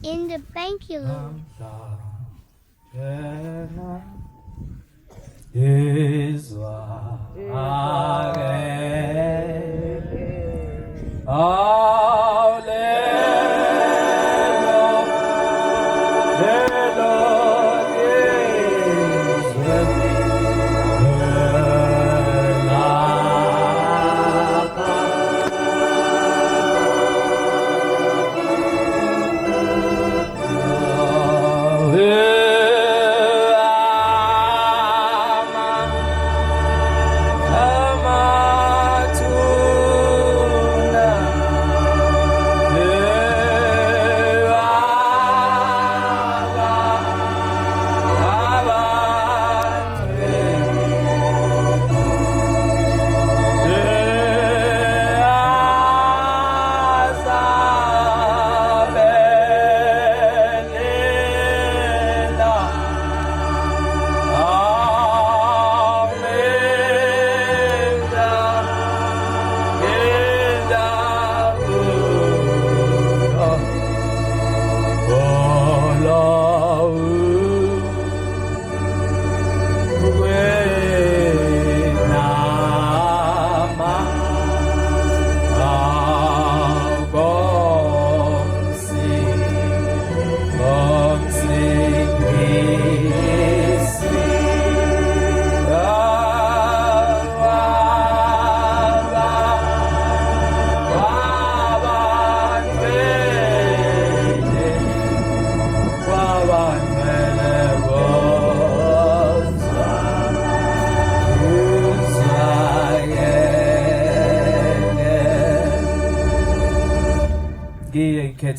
In the bank you lose.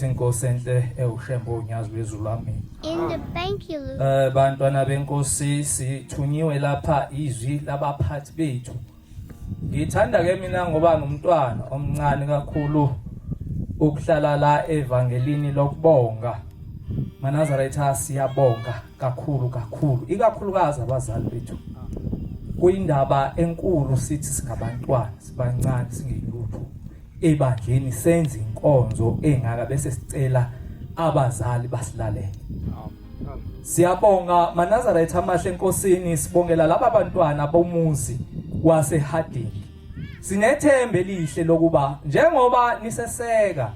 Inkosenhle ewushembo unyazi lwezulu lami. In the bank you lose. Bantwana benkosi sithunyiwe lapha izwi labaphathi bethu. Ngithanda ke mina ngoba ngumntwana omncane kakhulu ukuhlala la evangelini lokubonga. Manazaretha siyabonga kakhulu ikakhulukazi abazali bethu. Kuyindaba enkulu sithi singabantwana sibancane singeyilutho. Ebandleni senza inkonzo engaka bese sicela abazali basilalele. Siyabonga Manazaretha amahle enkosini sibongela laba bantwana bomuzi waseHarding. Sinethemba elihle lokuba njengoba niseseka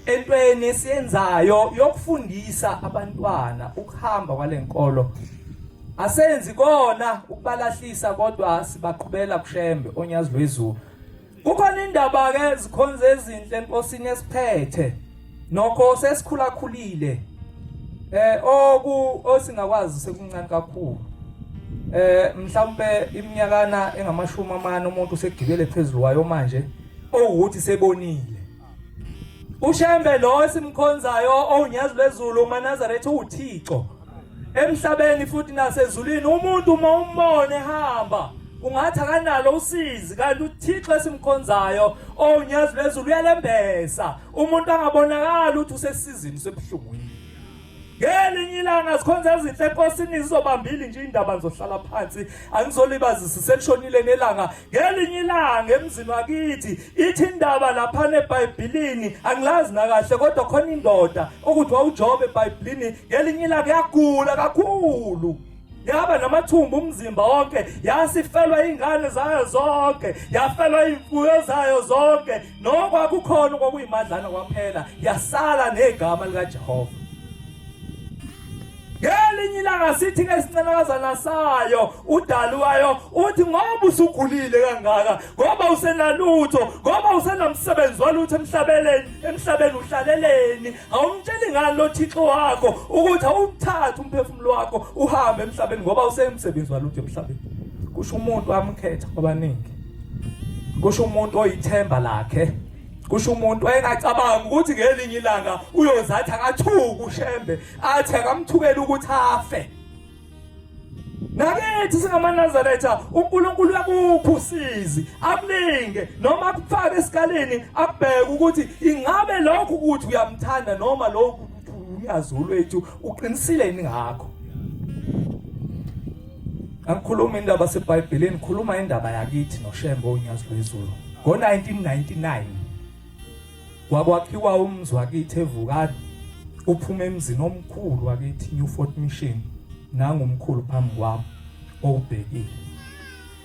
entweni esiyenzayo yokufundisa abantwana ukuhamba kwalenkolo asenzi kona ukubalahlisa kodwa sibaqhubela kushembe onyazi lwezulu. Kukhona indaba ke zikhonze ezinhle enkosini esiphethe nokho sesikhulakhulile osingakwazi sekuncane kakhulu mhlawumbe iminyakana engamashumi umuntu segibele phezulu wayo manje ukuthi sebonile ushembe lo esimkhonzayo onyazi lwezulu Manazaretha uThixo emhlabeni futhi nasezulwini umuntu uma umbone ehamba ungathi akanalo usizi kanti uThixo esimkhonzayo onyazi lwezulu uyalembesa umuntu angabonakala ukuthi usesizini sebuhlungwini. Ngelinye ilanga sikhonza izinhle enkosini zizobambili nje indaba ngizohlala phansi angizolibazisa selishonile nelanga. Ngelinye ilanga emzini wakithi ithi indaba lapha eBhayibhelini angilazi nakahle kodwa khona indoda ukuthi wawuJob eBhayibhelini ngelinye ilanga yagula kakhulu. Yaba namathumbu umzimba wonke yasifelwa ingane zayo zonke yafelwa imfuyo zayo zonke nokwakukhona okuyimadlana kwaphela yasala negama lika Jehova. Ngelinye ilanga sithi ke sinanakazana sayo udali wayo uthi ngoba usugulile kangaka ngoba usenalutho ngoba usenamsebenzi walutho emhlabeni uhlaleleni awumtsheli ngani lo Thixo wakho ukuthi awumthathe umphefumulo wakho uhambe emhlabeni ngoba usemsebenzi walutho emhlabeni. Kusho umuntu amkhetha kwabaningi. Kusho umuntu oyithemba lakhe. Kusho umuntu engacabanga ukuthi ngelinye ilanga uyozathi akathuka ushembe athi akamthukela ukuthi afe. Nakithi singaManazaretha uNkulunkulu uyakupha usizi akuninge noma akufake esikaleni akubheke ukuthi ingabe lokhu ukuthi uyamthanda noma lokhu ukuthi uyazulu wethu uqinisile yini ngakho. Angikhuluma indaba seBhayibhelini ngikhuluma indaba yakithi noShembe onyazi lwezulu. Ngo 1999 kwakwakhiwa umzi wakithi eVukani Uphume emzini omkhulu wakithi New Fort Mission nangumkhulu phambi kwami obhekile.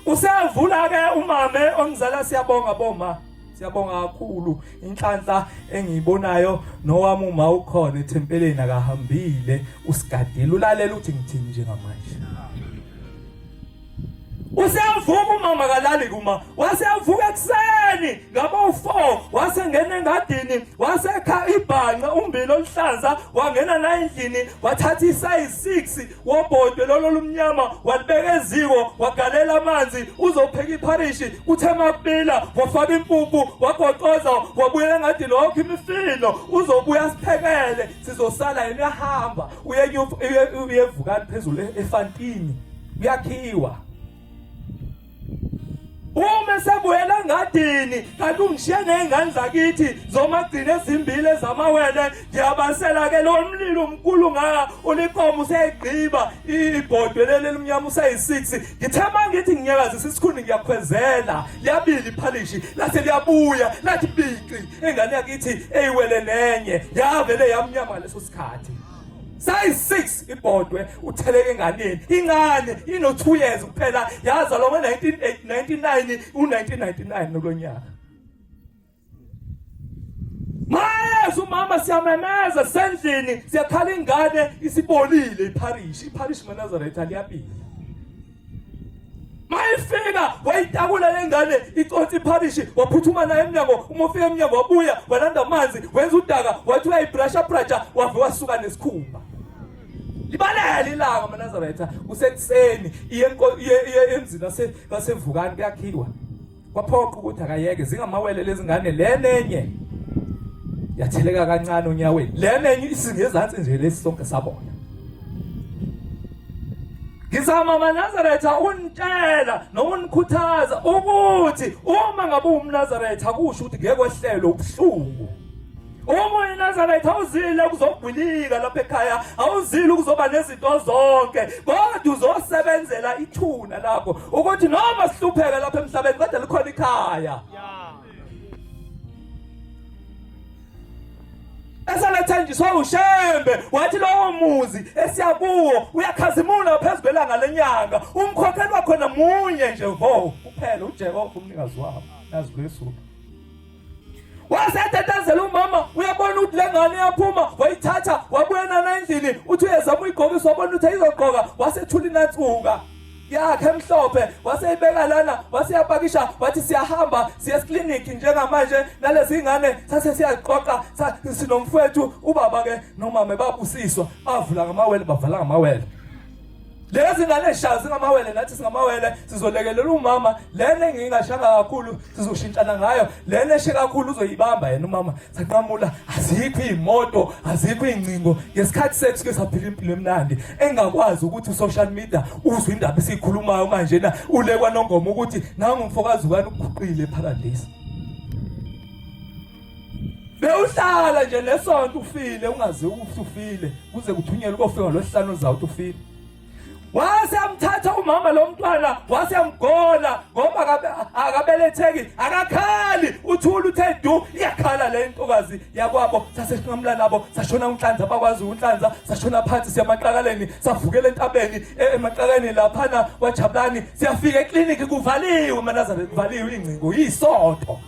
Usevula ke umame ongizala siyabonga boma. Siyabonga kakhulu inhlanhla engiyibonayo nowami uma ukhona ethempeleni akahambile usigadile ulalela uthi ngithini njengamanje. Usevuka umama kalali kuma wasevuka ekseni ngabo 4 wasengena engadini wasekha ibhanqa umbili oluhlaza wangena la endlini wathatha isize 6 wobhodwe lolo lumnyama walibeka eziko wagalela amanzi uzopheka iparish uthe makubila wafaka impuphu wagoqoza wabuya engadini lokho imifino uzobuya siphekele sizosala yena yahamba uyevuka phezulu efantini uyakhiwa. Uma sebuyela ngadini kanti ungishiye nezingane zakithi zomagcina ezimbili zamawele ngiyabasela ke lo mlilo omkhulu ngaka uliqomo useyigqiba ibhodwe leli lumnyama usayi6 ngithema ngithi nginyakazisa isikhuni ngiyakhwezela liyabili iphalishi lase liyabuya lathi bhiqi engane yakithi eyiwele nenye yavele yamnyama leso sikhathi. Size 6 ibhodwe utheleke enganeni ingane ino 2 years kuphela yazalwa ngo1999 u1999 nolonyaka. Manje umama siyamemeza sendlini siyakhala ingane isibolile iparish Nazareth aliyaphi. Mayifika wayitakula lengane icotha iparish waphuthuma naye eminyango uma ufika eminyango wabuya walanda amanzi wenza udaka wathi uyayibrusha wave wasuka nesikhumba. Libalele ilanga maNazareth usekuseni iye emzini wasevukani kuyakhiwa kwaphoqa ukuthi akayeke zingamawele lezingane lenenye yatheleka kancane onyaweni lenenye isingezantsi nje lesi sonke sabona. Ngizama maNazareth untshela nonikhuthaza ukuthi uma ngabe umNazareth akusho ukuthi ngeke kwehlelo ubuhlungu. Uma iNazareth awuzile ukuzogwilika lapha ekhaya awuzile ukuzoba nezinto zonke kodwa uzosebenzela ithuna lakho ukuthi noma sihlupheka lapha emhlabeni kodwa likhona ikhaya. Esalethenjiswa ushembe wathi lowo muzi esiyakuwo uyakhazimula phezulu kwelanga lenyanga umkhokheli wakhona munye nje kuphela uJehova umnikazi wabo nazi lesuku. Wasetetazela umama uyabona ukuthi lengane yaphuma wayithatha wabuya nayo endlini uthi uyezama uyigqokisa wabona ukuthi ayizogqoka wasethula inatsuka yakhe emhlophe waseyibeka lana waseyapakisha wathi siyahamba siya eclinic njengamanje nalezi ingane sase siyaqoqa sinomfowethu ubaba ke nomama babusiswa bavula ngamawele bavala ngamawele. Lezi ngane eshazi ngamawele nathi singamawele sizolekelela umama lene ngingashanga kakhulu sizoshintshana ngayo lene eshe kakhulu uzoyibamba yena umama saqamula azikho imoto azikho incingo ngesikhathi sethu ke saphila impilo emnandi engakwazi ukuthi social media uzwe indaba esikhulumayo manje na ulekwa nongoma ukuthi nangu umfokazi ukani ukhuqile eparadise. Bewuhlala nje lesonto ufile ungazi ukuthi ufile kuze kuthunyelwe ukufika ngolosihlanu zawuthi ufile. Wasemthatha umama lo mntwana wasemgola ngoba akabeletheki akakhali uthula uthe du iyakhala le ntokazi yakwabo sasesingamla nabo sashona unhlanza bakwazi unhlanza sashona phansi siyamaqakaleni savukela entabeni emaqakaleni laphana kwaJabulani siyafika eclinic kuvaliwe maNazareth kuvaliwe ingcingo yisonto.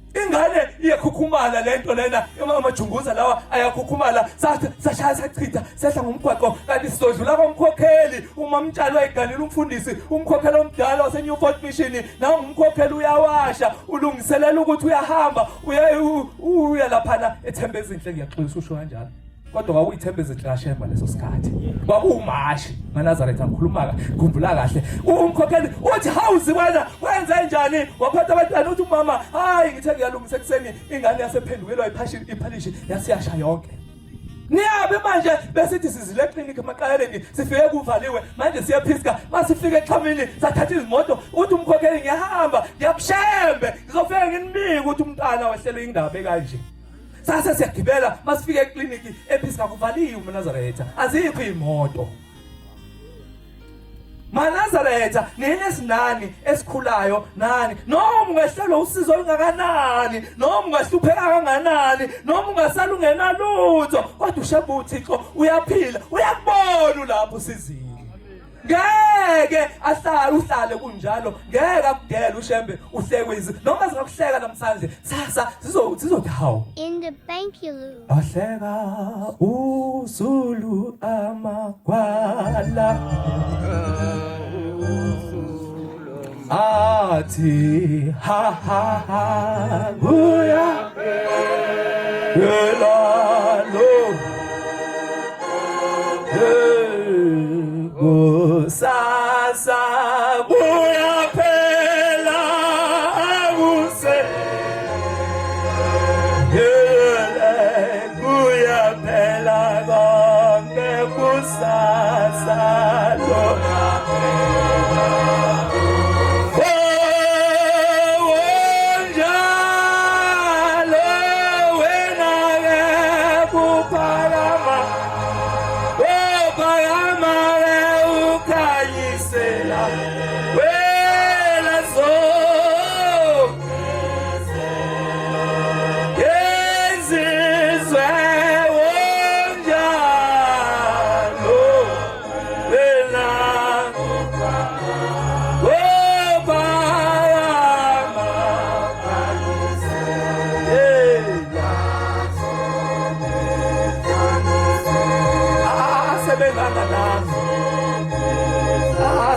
Ingane iyakhukhumala lento lena amajunguza lawa ayakhukhumala sashaya sachitha sehla ngomgwaqo kanti sizodlula komkhokheli uma mtshalo wayiganela umfundisi umkhokheli omdala wase New Fort Mission nawo umkhokheli uyawasha ulungiselela ukuthi uyahamba uya laphana ethembe ezinhle ngiyaxolisa usho kanjalo kodwa kwakuyithembe ezinhle kashemba leso sikhathi kwakumashi maNazareth angikhuluma khumbula kahle umkhokheli uthi hawuzi wena wenze njani waphatha abantwana uthi umama hayi ngithe ngiyalungisa ekseni ingane yasephendukelwa iphalishi yasiyasha yonke. Niyabe manje besithi sizile clinic emaqaleni sifike kuvaliwe manje siyaphiska masifike exhamini sathatha izimoto uthi umkhokheli ngiyahamba ngiyabushembe ngizofika nginibike ukuthi umntana wehlele indaba ekanje. Sasa siyagibela masifike eclinic ePhiska kuvaliwe maNazareth azikho imoto. maNazaretha ninesinani esikhulayo nani noma ungahlala usizo olungakanani noma ungahlupheka kanganani noma ungasala ungenalutho kodwa ushembe uThixo uyaphila uyakubona lapho usizile ngeke uhlale kunjalo ngeke akudela ushembe uhlekwe izinto noma zingakuhleka namhlanje sasa zizothi hawu In the thank you loop. ahleka uZulu amagwala athi ha ha ha kuya elalo kusasa kuyaphela akuse kuyaphela konke kusasa lo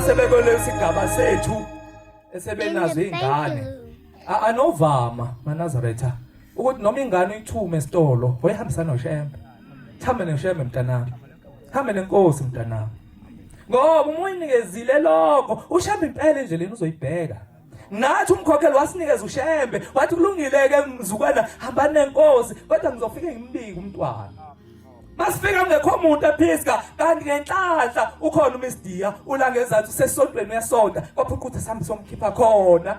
sebekolesigaba sethu esebenazo In the thank izingane you loop. anovama maNazaretha ukuthi noma ingane uyithume esitolo wayihambisana noShembe hambe noShembe mntanami hambe nenkosi mntanami ngoba uma uyinikezile lokho uShembe impela endleleni uzoyibheka nathi umkhokheli wasinikeza uShembe wathi kulungile-ke mzukwana hamba nenkosi kodwa ngizofike ngimbike umntwana masifika ngekho umuntu ePhisiga kanti ngenhlanhla ukhona uMsDiya ulangezathu usesontweni uyasonta kodwa ukuthi sihambe somkhipha khona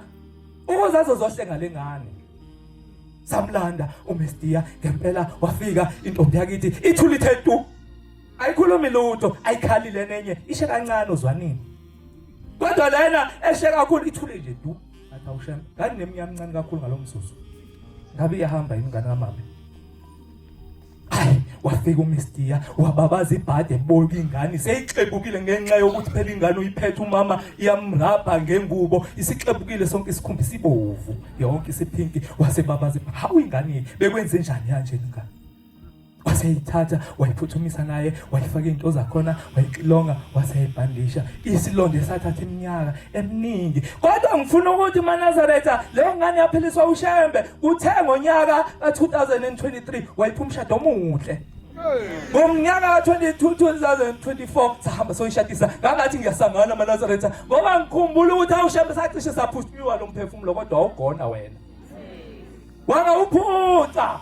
ukuze azozohlenga lengane samlanda uMsDiya ngempela wafika intombi yakithi ithulithe tu ayikhulumi lutho ayikhalile nenye ishe kancane uzwanini kodwa lena eshe kakhulu ithule nje tu athi awuShembe ngani neminyaka emncane kakhulu ngalomzuzu ngabe iyahamba ingane kamama wafika uMsDiya wababaza ibhade ebonke ingane seyixebukile ngenxa yokuthi phela ingane uyiphethe umama iyamrabha ngengubo isixebukile sonke isikhumbi sibovu yonke isiphinki wasebabaza hawu ingane bekwenze njani kanje ingane waseyithatha wayiphuthumisa naye wayifaka izinto zakhona wayixilonga waseyibhandisha isilonde sathatha iminyaka eminingi kodwa ngifuna ukuthi maNazaretha leyo ngane yaphiliswa uShembe kuthe ngonyaka ka2023 wayipha umshado omuhle ngomnyaka ka2024 sahamba soyishadisa ngathi ngiyasangana maNazaretha ngoba ngikhumbula ukuthi awuShembe sacishe saphuthumiwa lo mphefumulo kodwa awugona wena wangawuphutha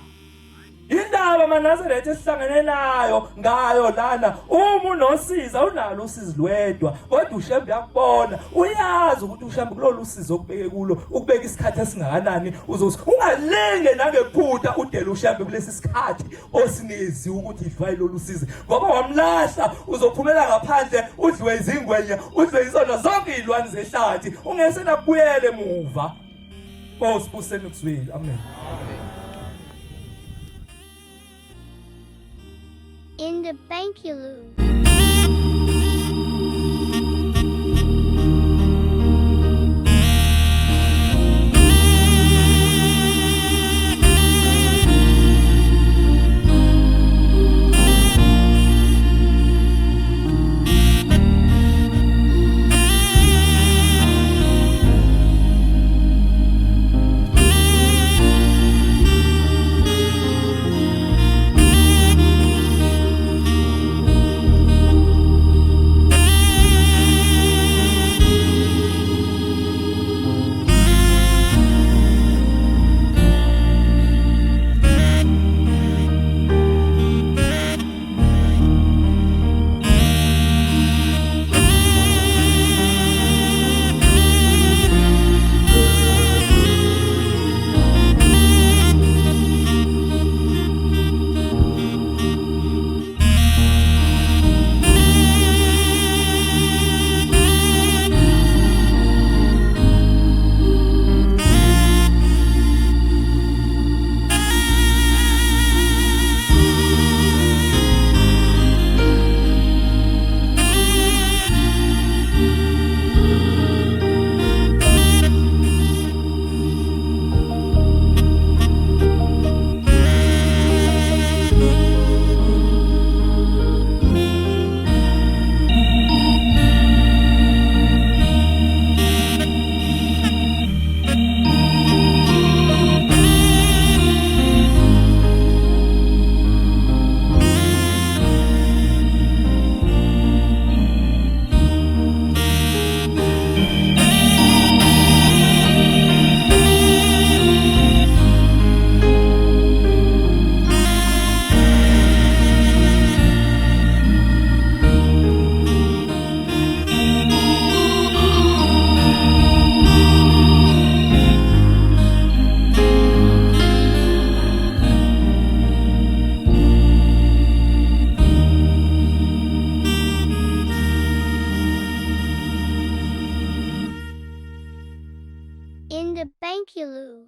indaba maNazaretha esihlangene nayo ngayo lana uma unosiza unalo usizi lwedwa kodwa uShembe yakubona uyazi ukuthi uShembe kulolu usizo okubeke kulo ukubeka isikhathi esingakanani uzothi ungalinge nangephutha udele uShembe kulesi sikhathi osinikezi ukuthi idlwaye lolu usizo ngoba wamlahla uzophumela ngaphandle udliwe izingwenya udliwe izona zonke izilwane zehlathi ungesena kubuyele emuva osibuseni kuzwile amen. In the thank you loop. In the Bankuloo.